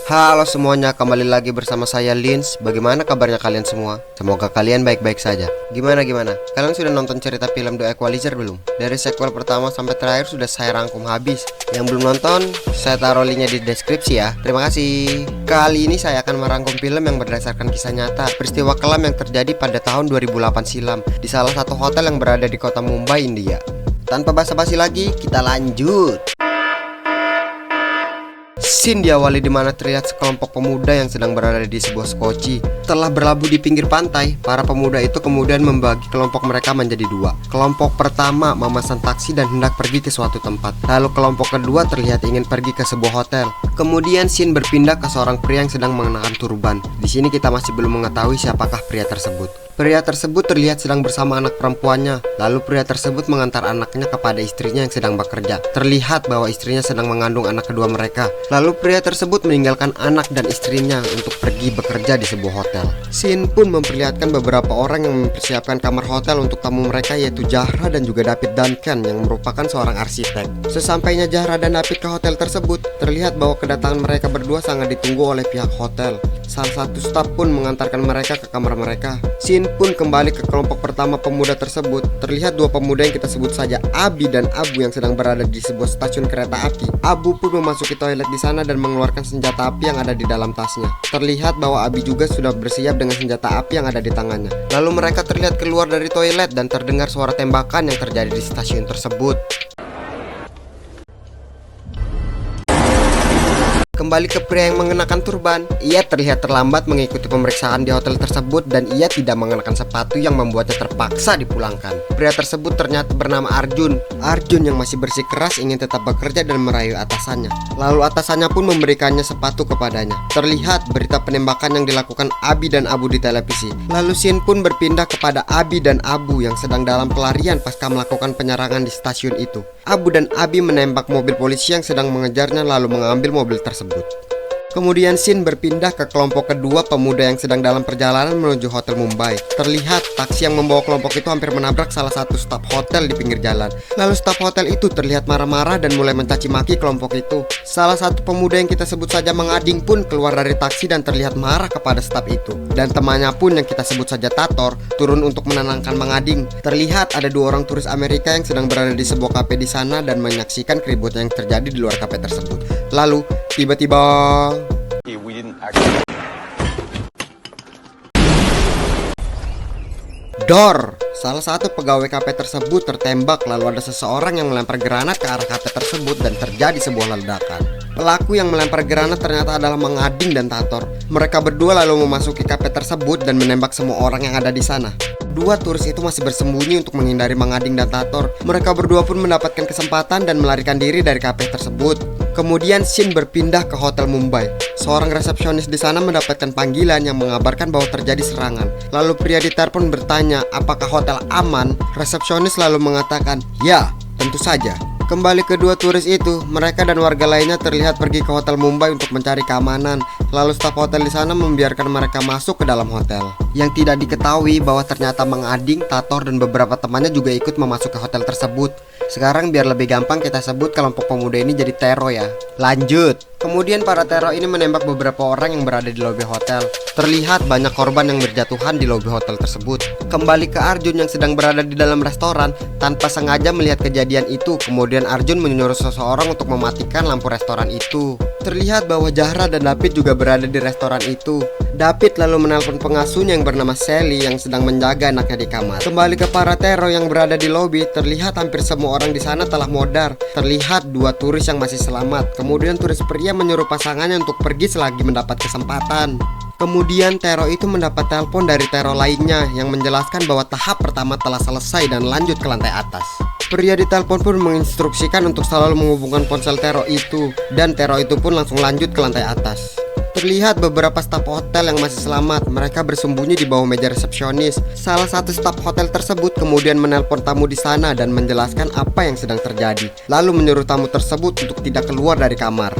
Halo semuanya, kembali lagi bersama saya Lins. Bagaimana kabarnya kalian semua? Semoga kalian baik-baik saja. Gimana? Kalian sudah nonton cerita film The Equalizer belum? Dari sequel pertama sampai terakhir sudah saya rangkum habis. Yang belum nonton, saya taruh linknya di deskripsi ya. Terima kasih. Kali ini saya akan merangkum film yang berdasarkan kisah nyata, peristiwa kelam yang terjadi pada tahun 2008 silam di salah satu hotel yang berada di kota Mumbai, India. Tanpa basa-basi lagi, kita lanjut. Scene diawali di mana terlihat sekelompok pemuda yang sedang berada di sebuah skoci. Setelah berlabuh di pinggir pantai, para pemuda itu kemudian membagi kelompok mereka menjadi dua. Kelompok pertama memesan taksi dan hendak pergi ke suatu tempat. Lalu kelompok kedua terlihat ingin pergi ke sebuah hotel. Kemudian scene berpindah ke seorang pria yang sedang mengenakan turban. Di sini kita masih belum mengetahui siapakah pria tersebut. Pria tersebut terlihat sedang bersama anak perempuannya. Lalu pria tersebut mengantar anaknya kepada istrinya yang sedang bekerja. Terlihat bahwa istrinya sedang mengandung anak kedua mereka. Lalu pria tersebut meninggalkan anak dan istrinya untuk pergi bekerja di sebuah hotel. Scene pun memperlihatkan beberapa orang yang mempersiapkan kamar hotel untuk tamu mereka, yaitu Zahra dan juga David Duncan yang merupakan seorang arsitek. Sesampainya Zahra dan David ke hotel tersebut, terlihat bahwa kedatangan mereka berdua sangat ditunggu oleh pihak hotel. Salah satu staf pun mengantarkan mereka ke kamar mereka. Scene pun kembali ke kelompok pertama pemuda tersebut. Terlihat dua pemuda yang kita sebut saja Abi dan Abu yang sedang berada di sebuah stasiun kereta api. Abu pun memasuki toilet di sana dan mengeluarkan senjata api yang ada di dalam tasnya. Terlihat bahwa Abi juga sudah bersiap dengan senjata api yang ada di tangannya. Lalu mereka terlihat keluar dari toilet dan terdengar suara tembakan yang terjadi di stasiun tersebut. Kembali ke pria yang mengenakan turban. Ia terlihat terlambat mengikuti pemeriksaan di hotel tersebut dan ia tidak mengenakan sepatu yang membuatnya terpaksa dipulangkan. Pria tersebut ternyata bernama Arjun. Arjun yang masih bersikeras ingin tetap bekerja dan merayu atasannya. Lalu atasannya pun memberikannya sepatu kepadanya. Terlihat berita penembakan yang dilakukan Abi dan Abu di televisi. Lalu scene pun berpindah kepada Abi dan Abu yang sedang dalam pelarian pasca melakukan penyerangan di stasiun itu. Abu dan Abi menembak mobil polisi yang sedang mengejarnya lalu mengambil mobil tersebut. Kemudian scene berpindah ke kelompok kedua pemuda yang sedang dalam perjalanan menuju hotel Mumbai. Terlihat taksi yang membawa kelompok itu hampir menabrak salah satu staf hotel di pinggir jalan. Lalu staf hotel itu terlihat marah-marah dan mulai mencaci maki kelompok itu. Salah satu pemuda yang kita sebut saja Mang Ading pun keluar dari taksi dan terlihat marah kepada staf itu. Dan temannya pun yang kita sebut saja Tator turun untuk menenangkan Mang Ading. Terlihat ada dua orang turis Amerika yang sedang berada di sebuah kafe di sana dan menyaksikan keributan yang terjadi di luar kafe tersebut. Lalu tiba-tiba Dor! Salah satu pegawai kafe tersebut tertembak, lalu ada seseorang yang melempar granat ke arah kafe tersebut dan terjadi sebuah ledakan. Pelaku yang melempar granat ternyata adalah Mang Ading dan Tator. Mereka berdua lalu memasuki kafe tersebut dan menembak semua orang yang ada di sana. Dua turis itu masih bersembunyi untuk menghindari Mang Ading dan Tator. Mereka berdua pun mendapatkan kesempatan dan melarikan diri dari kafe tersebut. Kemudian scene berpindah ke hotel Mumbai. Seorang resepsionis di sana mendapatkan panggilan yang mengabarkan bahwa terjadi serangan. Lalu pria di telepon bertanya, apakah hotel aman? Resepsionis lalu mengatakan, ya, tentu saja. Kembali kedua turis itu, mereka dan warga lainnya terlihat pergi ke hotel Mumbai untuk mencari keamanan. Lalu staf hotel di sana membiarkan mereka masuk ke dalam hotel. Yang tidak diketahui bahwa ternyata Mang Ading, Tator, dan beberapa temannya juga ikut memasuki hotel tersebut. Sekarang biar lebih gampang kita sebut kelompok pemuda ini jadi Tero ya. Lanjut. Kemudian para Tero ini menembak beberapa orang yang berada di lobi hotel. Terlihat banyak korban yang berjatuhan di lobi hotel tersebut. Kembali ke Arjun yang sedang berada di dalam restoran. Tanpa sengaja melihat kejadian itu, kemudian Arjun menyuruh seseorang untuk mematikan lampu restoran itu. Terlihat bahwa Zahra dan David juga berada di restoran itu. David lalu menelpon pengasuhnya yang bernama Sally yang sedang menjaga anaknya di kamar. Kembali ke para Tero yang berada di lobi, terlihat hampir semua orang di sana telah modar. Terlihat dua turis yang masih selamat. Kemudian turis pria menyuruh pasangannya untuk pergi selagi mendapat kesempatan. Kemudian Tero itu mendapat telepon dari Tero lainnya yang menjelaskan bahwa tahap pertama telah selesai dan lanjut ke lantai atas. Pria di telepon pun menginstruksikan untuk selalu menghubungkan ponsel Tero itu, dan Tero itu pun langsung lanjut ke lantai atas. Terlihat beberapa staf hotel yang masih selamat. Mereka bersembunyi di bawah meja resepsionis. Salah satu staf hotel tersebut kemudian menelpon tamu di sana dan menjelaskan apa yang sedang terjadi. Lalu menyuruh tamu tersebut untuk tidak keluar dari kamar.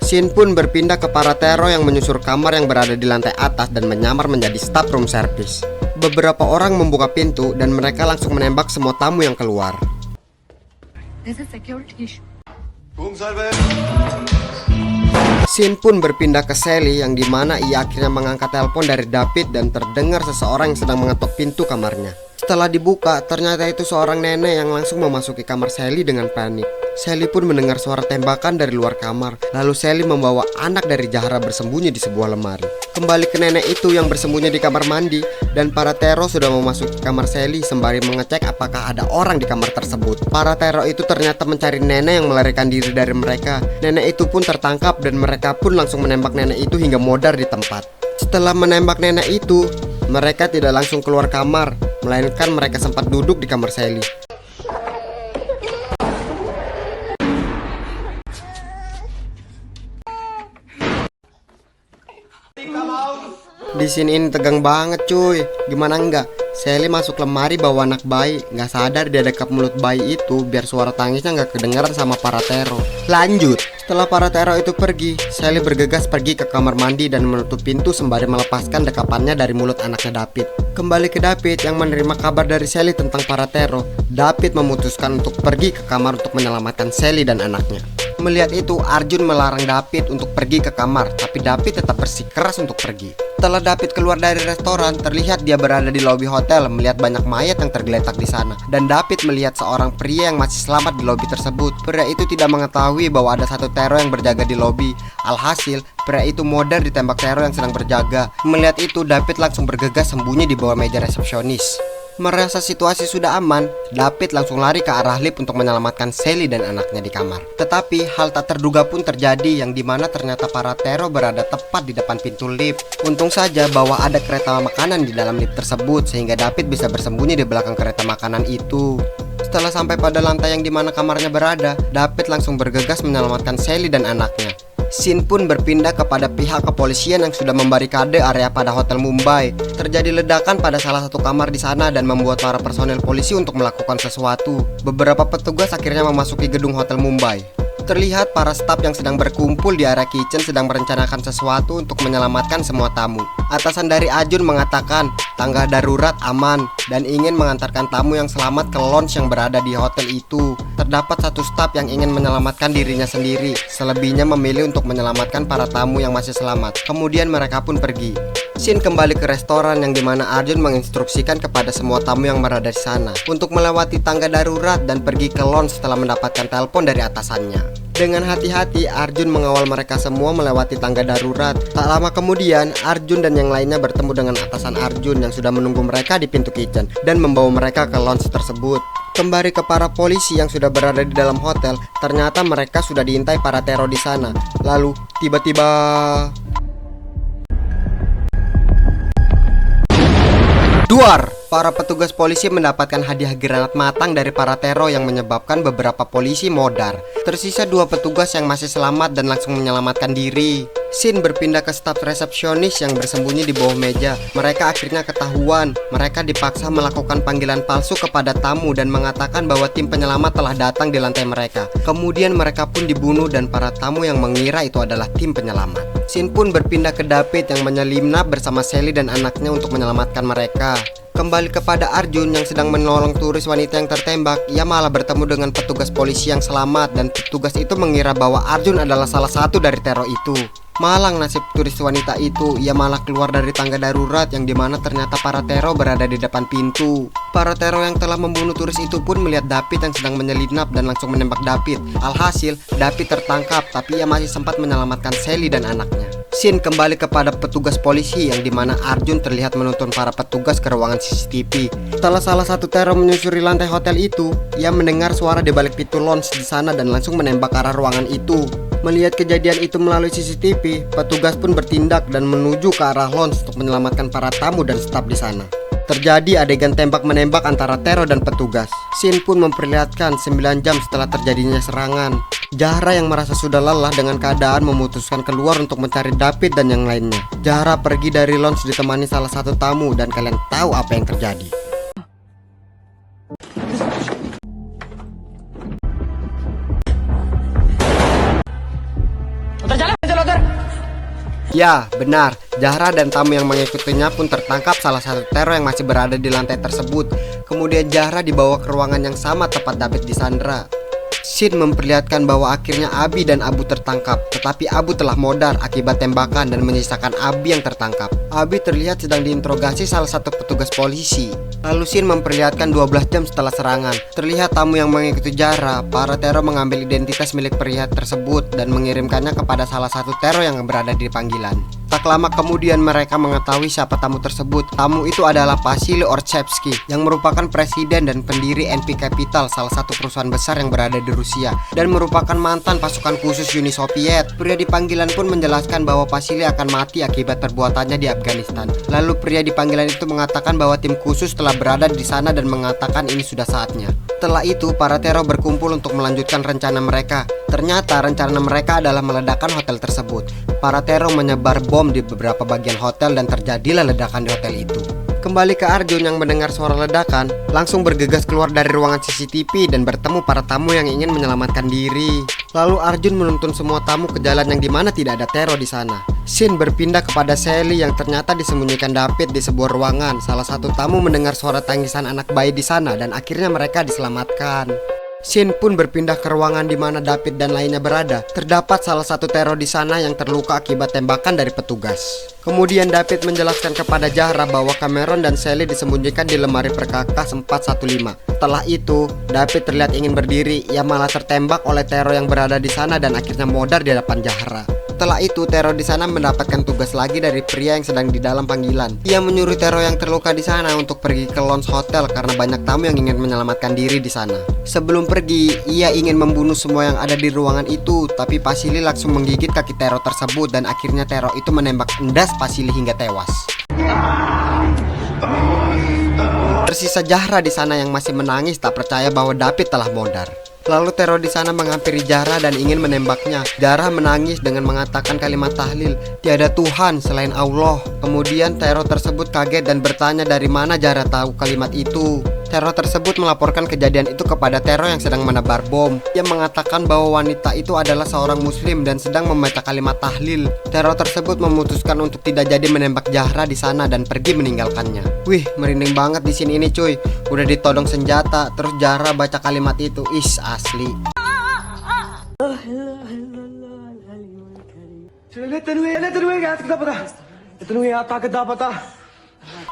Scene pun berpindah ke para Tero yang menyusur kamar yang berada di lantai atas dan menyamar menjadi staff room service. Beberapa orang membuka pintu dan mereka langsung menembak semua tamu yang keluar. Scene pun berpindah ke Sally yang dimana ia akhirnya mengangkat telepon dari David dan terdengar seseorang yang sedang mengetuk pintu kamarnya. Setelah dibuka, ternyata itu seorang nenek yang langsung memasuki kamar Sally dengan panik. Sally pun mendengar suara tembakan dari luar kamar. Lalu Sally membawa anak dari Zahra bersembunyi di sebuah lemari. Kembali ke nenek itu yang bersembunyi di kamar mandi, dan para teror sudah memasuki kamar Sally sembari mengecek apakah ada orang di kamar tersebut. Para teror itu ternyata mencari nenek yang melarikan diri dari mereka. Nenek itu pun tertangkap dan mereka pun langsung menembak nenek itu hingga modar di tempat. Setelah menembak nenek itu, mereka tidak langsung keluar kamar, melainkan mereka sempat duduk di kamar Sally. Di sini ini tegang banget cuy. Gimana enggak? Sally masuk lemari bawa anak bayi. Nggak sadar dia dekat mulut bayi itu biar suara tangisnya nggak kedengaran sama para teror. Lanjut. Setelah para teror itu pergi, Sally bergegas pergi ke kamar mandi dan menutup pintu sembari melepaskan dekapannya dari mulut anaknya David. Kembali ke David yang menerima kabar dari Sally tentang para teror. David memutuskan untuk pergi ke kamar untuk menyelamatkan Sally dan anaknya. Melihat itu, Arjun melarang David untuk pergi ke kamar, tapi David tetap bersikeras untuk pergi. Setelah David keluar dari restoran, terlihat dia berada di lobi hotel melihat banyak mayat yang tergeletak di sana. Dan David melihat seorang pria yang masih selamat di lobi tersebut. Pria itu tidak mengetahui bahwa ada satu teror yang berjaga di lobi. Alhasil, pria itu modar ditembak teror yang sedang berjaga. Melihat itu, David langsung bergegas sembunyi di bawah meja resepsionis. Merasa situasi sudah aman, David langsung lari ke arah lift untuk menyelamatkan Sally dan anaknya di kamar. Tetapi hal tak terduga pun terjadi yang dimana ternyata para teror berada tepat di depan pintu lift. Untung saja bahwa ada kereta makanan di dalam lift tersebut sehingga David bisa bersembunyi di belakang kereta makanan itu. Setelah sampai pada lantai yang dimana kamarnya berada, David langsung bergegas menyelamatkan Sally dan anaknya. Scene pun berpindah kepada pihak kepolisian yang sudah membarikade area pada Hotel Mumbai. Terjadi ledakan pada salah satu kamar di sana dan membuat para personel polisi untuk melakukan sesuatu. Beberapa petugas akhirnya memasuki gedung Hotel Mumbai. Terlihat para staf yang sedang berkumpul di area kitchen sedang merencanakan sesuatu untuk menyelamatkan semua tamu. Atasan dari Arjun mengatakan tangga darurat aman dan ingin mengantarkan tamu yang selamat ke lounge yang berada di hotel itu. Terdapat satu staf yang ingin menyelamatkan dirinya sendiri, selebihnya memilih untuk menyelamatkan para tamu yang masih selamat. Kemudian mereka pun pergi. Scene kembali ke restoran yang dimana Arjun menginstruksikan kepada semua tamu yang berada di sana untuk melewati tangga darurat dan pergi ke lounge setelah mendapatkan telepon dari atasannya. Dengan hati-hati, Arjun mengawal mereka semua melewati tangga darurat. Tak lama kemudian, Arjun dan yang lainnya bertemu dengan atasan Arjun yang sudah menunggu mereka di pintu kitchen dan membawa mereka ke lounge tersebut. Kembali ke para polisi yang sudah berada di dalam hotel, ternyata mereka sudah diintai para teror di sana. Lalu, tiba-tiba duar! Para petugas polisi mendapatkan hadiah granat matang dari para teror yang menyebabkan beberapa polisi modar. Tersisa 2 petugas yang masih selamat dan langsung menyelamatkan diri. Scene berpindah ke staf resepsionis yang bersembunyi di bawah meja. Mereka akhirnya ketahuan. Mereka dipaksa melakukan panggilan palsu kepada tamu dan mengatakan bahwa tim penyelamat telah datang di lantai mereka. Kemudian mereka pun dibunuh dan para tamu yang mengira itu adalah tim penyelamat. Scene pun berpindah ke David yang menyelinap bersama Sally dan anaknya untuk menyelamatkan mereka. Kembali kepada Arjun yang sedang menolong turis wanita yang tertembak, ia malah bertemu dengan petugas polisi yang selamat dan petugas itu mengira bahwa Arjun adalah salah satu dari teror itu. Malang nasib turis wanita itu, ia malah keluar dari tangga darurat yang dimana ternyata para teror berada di depan pintu. Para teror yang telah membunuh turis itu pun melihat David yang sedang menyelinap dan langsung menembak David. Alhasil, David tertangkap tapi ia masih sempat menyelamatkan Sally dan anaknya. Scene kembali kepada petugas polisi yang dimana Arjun terlihat menuntun para petugas ke ruangan CCTV. Setelah salah satu teror menyusuri lantai hotel itu, ia mendengar suara di balik pintu lounge di sana dan langsung menembak ke arah ruangan itu. Melihat kejadian itu melalui CCTV, petugas pun bertindak dan menuju ke arah lounge untuk menyelamatkan para tamu dan staf di sana. Terjadi adegan tembak-menembak antara teror dan petugas. Scene pun memperlihatkan 9 jam setelah terjadinya serangan. Zahra yang merasa sudah lelah dengan keadaan memutuskan keluar untuk mencari David dan yang lainnya. Zahra pergi dari lounge ditemani salah satu tamu dan kalian tahu apa yang terjadi. Ya, benar. Zahra dan tamu yang mengikutinya pun tertangkap salah satu teror yang masih berada di lantai tersebut. Kemudian Zahra dibawa ke ruangan yang sama tempat David disandra. Scene memperlihatkan bahwa akhirnya Abi dan Abu tertangkap, tetapi Abu telah modar akibat tembakan dan menyisakan Abi yang tertangkap. Abi terlihat sedang diinterogasi salah satu petugas polisi. Lalu scene memperlihatkan 12 jam setelah serangan. Terlihat tamu yang mengikuti Zahra. Para teror mengambil identitas milik pria tersebut dan mengirimkannya kepada salah satu teror yang berada di panggilan. Tak lama kemudian mereka mengetahui siapa tamu tersebut. Tamu itu adalah Vasily Orchevsky yang merupakan presiden dan pendiri NP Capital, salah satu perusahaan besar yang berada di Rusia dan merupakan mantan pasukan khusus Uni Soviet. Pria di panggilan pun menjelaskan bahwa Vasily akan mati akibat perbuatannya di Afghanistan. Lalu pria di panggilan itu mengatakan bahwa tim khusus telah berada di sana dan mengatakan ini sudah saatnya. Setelah itu para teror berkumpul untuk melanjutkan rencana mereka. Ternyata rencana mereka adalah meledakkan hotel tersebut. Para teror menyebar bom di beberapa bagian hotel dan terjadilah ledakan di hotel itu. Kembali ke Arjun yang mendengar suara ledakan, langsung bergegas keluar dari ruangan CCTV dan bertemu para tamu yang ingin menyelamatkan diri. Lalu Arjun menuntun semua tamu ke jalan yang dimana tidak ada teror di sana. Scene berpindah kepada Sally yang ternyata disembunyikan David di sebuah ruangan. Salah satu tamu mendengar suara tangisan anak bayi di sana dan akhirnya mereka diselamatkan. Scene pun berpindah ke ruangan di mana David dan lainnya berada. Terdapat salah satu teror di sana yang terluka akibat tembakan dari petugas. Kemudian David menjelaskan kepada Zahra bahwa Cameron dan Sally disembunyikan di lemari perkakas 415. Setelah itu, David terlihat ingin berdiri. Ia malah tertembak oleh teror yang berada di sana dan akhirnya modar di hadapan Zahra. Setelah itu, teror di sana mendapatkan tugas lagi dari pria yang sedang di dalam panggilan. Ia menyuruh teror yang terluka di sana untuk pergi ke lounge hotel karena banyak tamu yang ingin menyelamatkan diri di sana. Sebelum pergi, ia ingin membunuh semua yang ada di ruangan itu, tapi Vasily langsung menggigit kaki teror tersebut dan akhirnya teror itu menembak endas Vasily hingga tewas. Tersisa Zahra di sana yang masih menangis tak percaya bahwa David telah modar. Lalu teror di sana menghampiri Zahra dan ingin menembaknya. Zahra menangis dengan mengatakan kalimat tahlil, "Tiada Tuhan selain Allah." Kemudian teror tersebut kaget dan bertanya dari mana Zahra tahu kalimat itu. Teror tersebut melaporkan kejadian itu kepada teror yang sedang menebar bom. Ia mengatakan bahwa wanita itu adalah seorang muslim dan sedang membaca kalimat tahlil. Teror tersebut memutuskan untuk tidak jadi menembak Zahra di sana dan pergi meninggalkannya. Wih, merinding banget di sini ini cuy. Udah ditodong senjata, terus Zahra baca kalimat itu. Asli.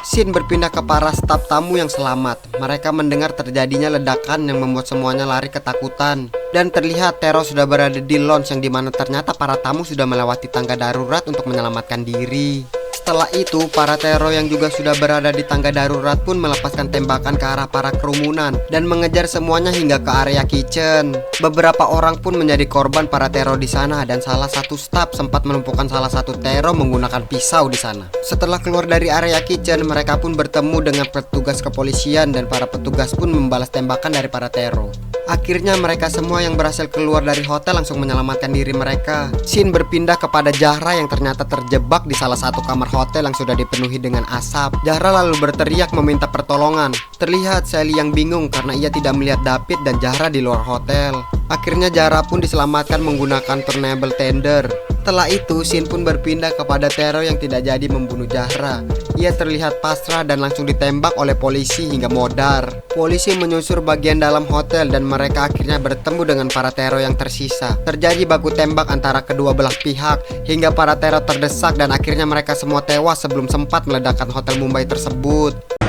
Scene berpindah ke para staf tamu yang selamat. Mereka mendengar terjadinya ledakan yang membuat semuanya lari ketakutan. Dan terlihat teror sudah berada di lounge yang dimana ternyata para tamu sudah melewati tangga darurat untuk menyelamatkan diri. Setelah itu, para teror yang juga sudah berada di tangga darurat pun melepaskan tembakan ke arah para kerumunan dan mengejar semuanya hingga ke area kitchen. Beberapa orang pun menjadi korban para teror di sana dan salah satu staf sempat melumpuhkan salah satu teror menggunakan pisau di sana. Setelah keluar dari area kitchen, mereka pun bertemu dengan petugas kepolisian dan para petugas pun membalas tembakan dari para teror. Akhirnya mereka semua yang berhasil keluar dari hotel langsung menyelamatkan diri mereka. Scene berpindah kepada Zahra yang ternyata terjebak di salah satu kamar hotel yang sudah dipenuhi dengan asap. Zahra lalu berteriak meminta pertolongan. Terlihat Sally yang bingung karena ia tidak melihat David dan Zahra di luar hotel. Akhirnya Zahra pun diselamatkan menggunakan turnable tender. Setelah itu, Scene pun berpindah kepada teror yang tidak jadi membunuh Zahra. Ia terlihat pasrah dan langsung ditembak oleh polisi hingga modar. Polisi menyusur bagian dalam hotel dan mereka akhirnya bertemu dengan para teror yang tersisa. Terjadi baku tembak antara kedua belah pihak hingga para teror terdesak dan akhirnya mereka semua tewas sebelum sempat meledakkan hotel Mumbai tersebut.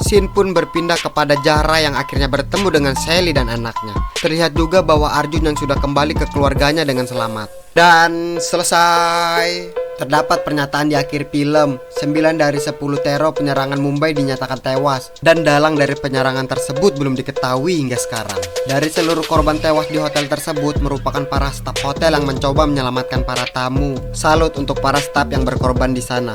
Scene pun berpindah kepada Zahra yang akhirnya bertemu dengan Sally dan anaknya. Terlihat juga bahwa Arjun yang sudah kembali ke keluarganya dengan selamat. Dan selesai. Terdapat pernyataan di akhir film. 9 dari 10 teror penyerangan Mumbai dinyatakan tewas. Dan dalang dari penyerangan tersebut belum diketahui hingga sekarang. Dari seluruh korban tewas di hotel tersebut merupakan para staf hotel yang mencoba menyelamatkan para tamu. Salut untuk para staf yang berkorban di sana.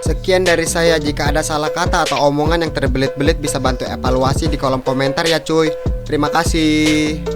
Sekian dari saya. Jika ada salah kata atau omongan yang terbelit-belit bisa bantu evaluasi di kolom komentar ya cuy. Terima kasih.